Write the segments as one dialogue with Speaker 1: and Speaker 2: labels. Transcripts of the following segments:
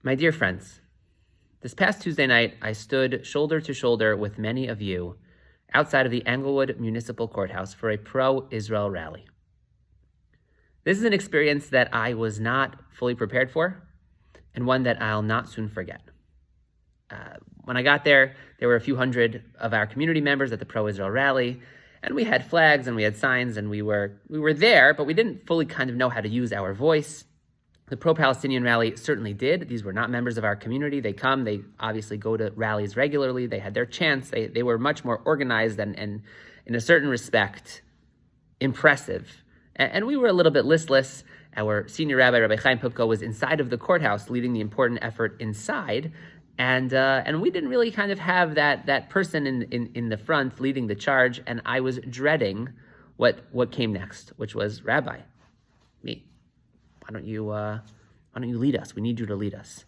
Speaker 1: My dear friends, this past Tuesday night, I stood shoulder to shoulder with many of you outside of the Englewood Municipal Courthouse for a pro-Israel rally. This is an experience that I was not fully prepared for, and one that I'll not soon forget. When I got there were a few hundred of our community members at the pro-Israel rally, and we had flags and we had signs, and we were there, but we didn't fully kind of know how to use our voice. The pro-Palestinian rally certainly did. These were not members of our community. They obviously go to rallies regularly. They had their chance. They were much more organized and in a certain respect, impressive. And we were a little bit listless. Our senior rabbi, Rabbi Chaim Pupko, was inside of the courthouse leading the important effort inside. And we didn't really kind of have that person in the front leading the charge. And I was dreading what came next, which was, Rabbi, me. Why don't you lead us? We need you to lead us.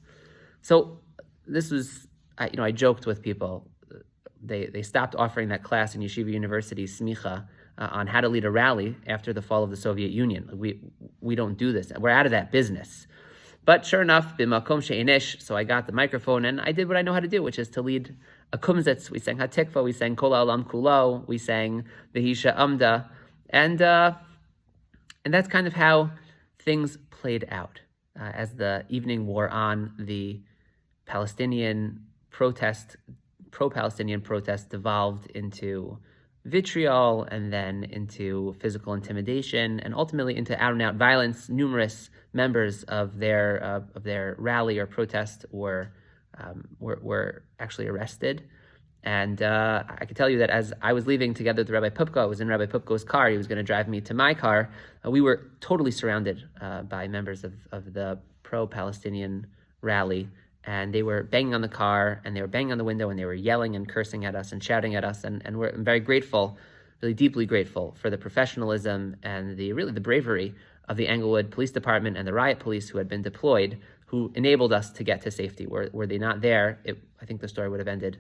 Speaker 1: So this was, I joked with people. They stopped offering that class in Yeshiva University, Smicha, on how to lead a rally after the fall of the Soviet Union. We don't do this. We're out of that business. But sure enough, b'makom she'inish, so I got the microphone and I did what I know how to do, which is to lead a kumzitz. We sang Hatikva, we sang Kol Ha'olam Kulo, we sang V'hisha Amda, and that's kind of how things played out. As the evening wore on, the pro-Palestinian protest devolved into vitriol and then into physical intimidation and ultimately into out-and-out violence. Numerous members of their rally or protest were actually arrested. And I can tell you that as I was leaving together with Rabbi Pupko, I was in Rabbi Pupko's car. He was going to drive me to my car. We were totally surrounded by members of the pro-Palestinian rally, and they were banging on the car, and they were banging on the window, and they were yelling and cursing at us and shouting at us. And I'm very grateful, really deeply grateful for the professionalism and the bravery of the Englewood Police Department and the riot police who had been deployed, who enabled us to get to safety. Were they not there, I think the story would have ended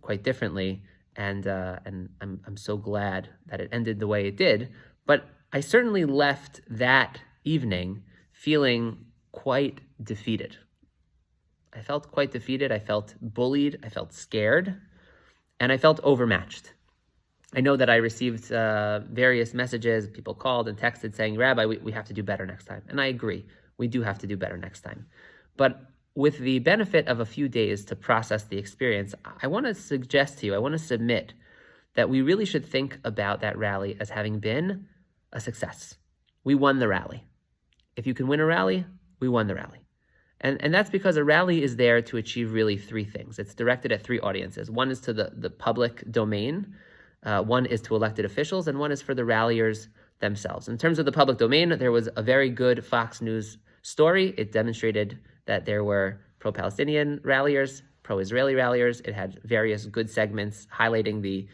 Speaker 1: quite differently, and I'm so glad that it ended the way it did. But I certainly left that evening feeling quite defeated. I felt quite defeated. I felt bullied. I felt scared, and I felt overmatched. I know that I received various messages. People called and texted saying, "Rabbi, we have to do better next time." And I agree. We do have to do better next time. But with the benefit of a few days to process the experience, I want to suggest to you, I want to submit that we really should think about that rally as having been a success. We won the rally. If you can win a rally, we won the rally. And that's because a rally is there to achieve really three things. It's directed at three audiences. One is to the public domain, one is to elected officials, and one is for the ralliers themselves. In terms of the public domain, there was a very good Fox News story. It demonstrated that there were pro-Palestinian ralliers, pro-Israeli ralliers. It had various good segments highlighting the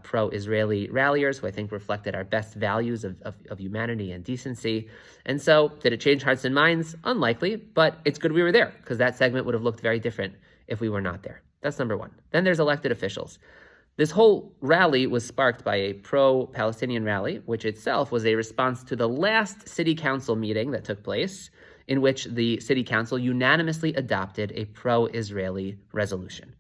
Speaker 1: pro-Israeli ralliers, who I think reflected our best values of humanity and decency. And so, did it change hearts and minds? Unlikely, but it's good we were there, because that segment would have looked very different if we were not there. That's number one. Then there's elected officials. This whole rally was sparked by a pro-Palestinian rally, which itself was a response to the last city council meeting that took place, in which the city council unanimously adopted a pro-Israeli resolution.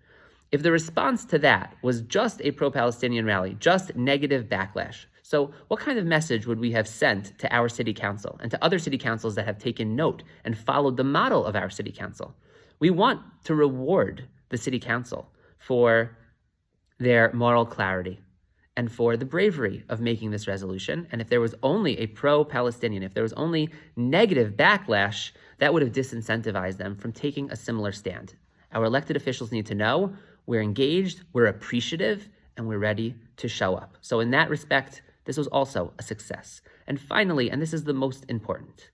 Speaker 1: If the response to that was just a pro-Palestinian rally, just negative backlash, so what kind of message would we have sent to our city council and to other city councils that have taken note and followed the model of our city council? We want to reward the city council for their moral clarity and for the bravery of making this resolution. And if there was only a pro-Palestinian, if there was only negative backlash, that would have disincentivized them from taking a similar stand. Our elected officials need to know we're engaged, we're appreciative, and we're ready to show up. So in that respect, this was also a success. And finally, and this is the most important,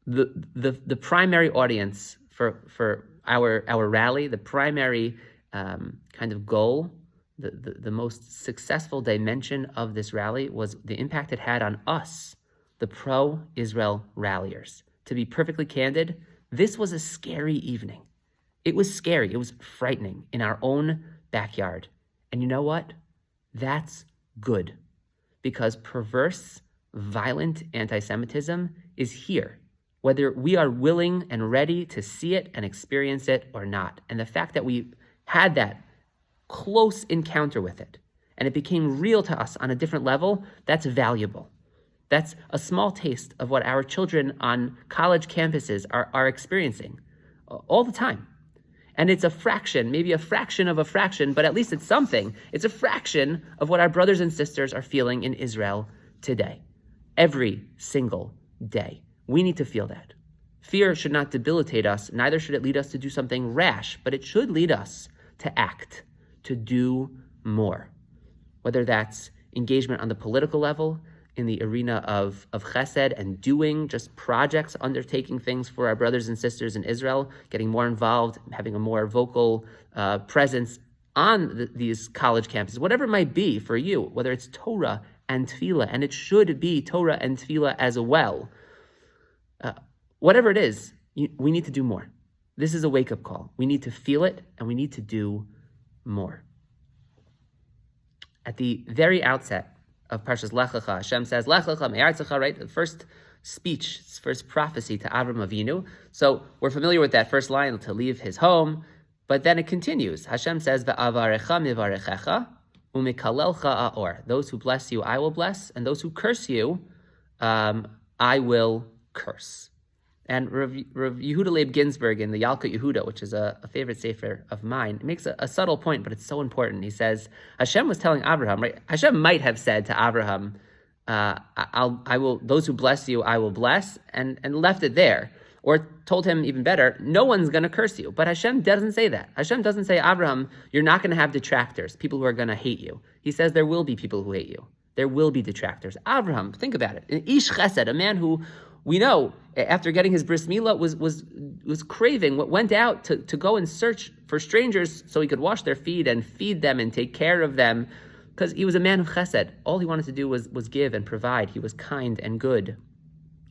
Speaker 1: the primary audience for our rally, the primary kind of goal, the most successful dimension of this rally was the impact it had on us, the pro-Israel ralliers. To be perfectly candid, this was a scary evening. It was scary. It was frightening in our own backyard. And you know what? That's good, because perverse, violent anti-Semitism is here. whether we are willing and ready to see it and experience it or not. And the fact that we had that close encounter with it and it became real to us on a different level, that's valuable. That's a small taste of what our children on college campuses are experiencing all the time. And it's a fraction, maybe a fraction of a fraction, but at least it's something. It's a fraction of what our brothers and sisters are feeling in Israel today. Every single day. We need to feel that. Fear should not debilitate us, neither should it lead us to do something rash, but it should lead us to act, to do more. Whether that's engagement on the political level, in the arena of chesed and doing just projects, undertaking things for our brothers and sisters in Israel, getting more involved, having a more vocal presence on these college campuses, whatever it might be for you, whether it's Torah and Tefillah, and it should be Torah and Tefillah as well. Whatever it is, we need to do more. This is a wake-up call. We need to feel it, and we need to do more. At the very outset of Parshas Lecha, Hashem says, Lech Lecha me'artzecha, right? The first speech, first prophecy to Avram Avinu. So we're familiar with that first line, to leave his home, but then it continues. Hashem says, Ve'avarecha mivarechecha u'mikalelcha aor. Those who bless you, I will bless, and those who curse you, I will curse. And Rav Yehuda Leib Ginsburg in the Yalkut Yehuda, which is a favorite sefer of mine, makes a subtle point, but it's so important. He says, Hashem was telling Abraham, right? Hashem might have said to Abraham, I will, those who bless you, I will bless, and left it there. Or told him even better, no one's going to curse you. But Hashem doesn't say that. Hashem doesn't say, Abraham, you're not going to have detractors, people who are going to hate you. He says there will be people who hate you. There will be detractors. Abraham, think about it. An ish chesed, a man who we know after getting his bris milah was craving, went out to go and search for strangers so he could wash their feet and feed them and take care of them, because he was a man of chesed. All he wanted to do was give and provide. He was kind and good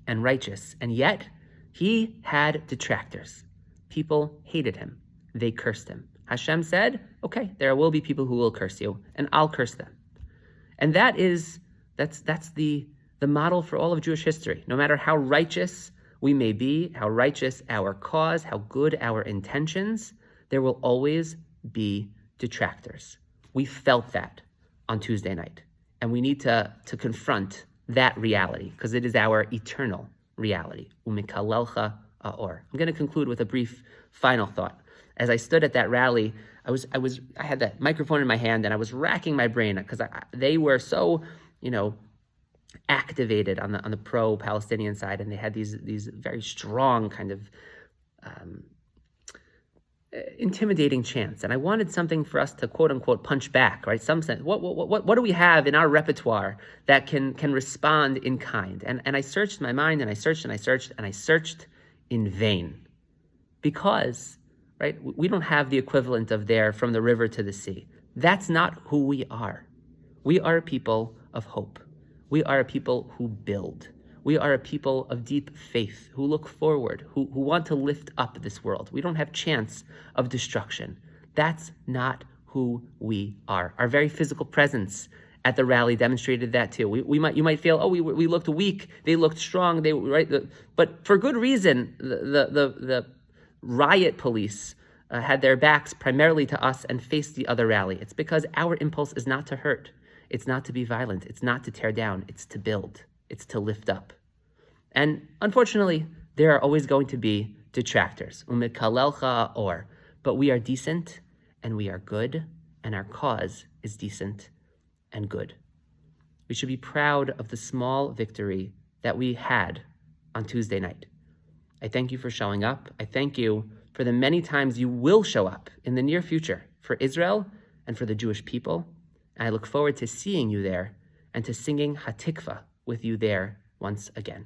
Speaker 1: and righteous. And yet, he had detractors. People hated him. They cursed him. Hashem said, okay, there will be people who will curse you, and I'll curse them. And that's the model for all of Jewish history. No matter how righteous we may be, how righteous our cause, how good our intentions, there will always be detractors. We felt that on Tuesday night. And we need to confront that reality, because it is our eternal reality. Umikalelcha aor. I'm going to conclude with a brief final thought. As I stood at that rally, I had that microphone in my hand and I was racking my brain because they were so, activated on the pro-Palestinian side, and they had these very strong kind of intimidating chants. And I wanted something for us to quote unquote punch back, right? Some sense. What do we have in our repertoire that can respond in kind? And I searched my mind, and I searched in vain, because right, we don't have the equivalent of there from the river to the sea. That's not who we are. We are a people of hope. We are a people who build. We are a people of deep faith, who look forward, who want to lift up this world. We don't have chance of destruction. That's not who we are. Our very physical presence at the rally demonstrated that too. You might feel, we looked weak, they looked strong, but for good reason. The riot police had their backs primarily to us and faced the other rally. It's because our impulse is not to hurt. It's not to be violent. It's not to tear down. It's to build. It's to lift up. And unfortunately, there are always going to be detractors. Umikalelcha or, but we are decent and we are good, and our cause is decent and good. We should be proud of the small victory that we had on Tuesday night. I thank you for showing up. I thank you for the many times you will show up in the near future for Israel and for the Jewish people. And I look forward to seeing you there and to singing Hatikva with you there once again.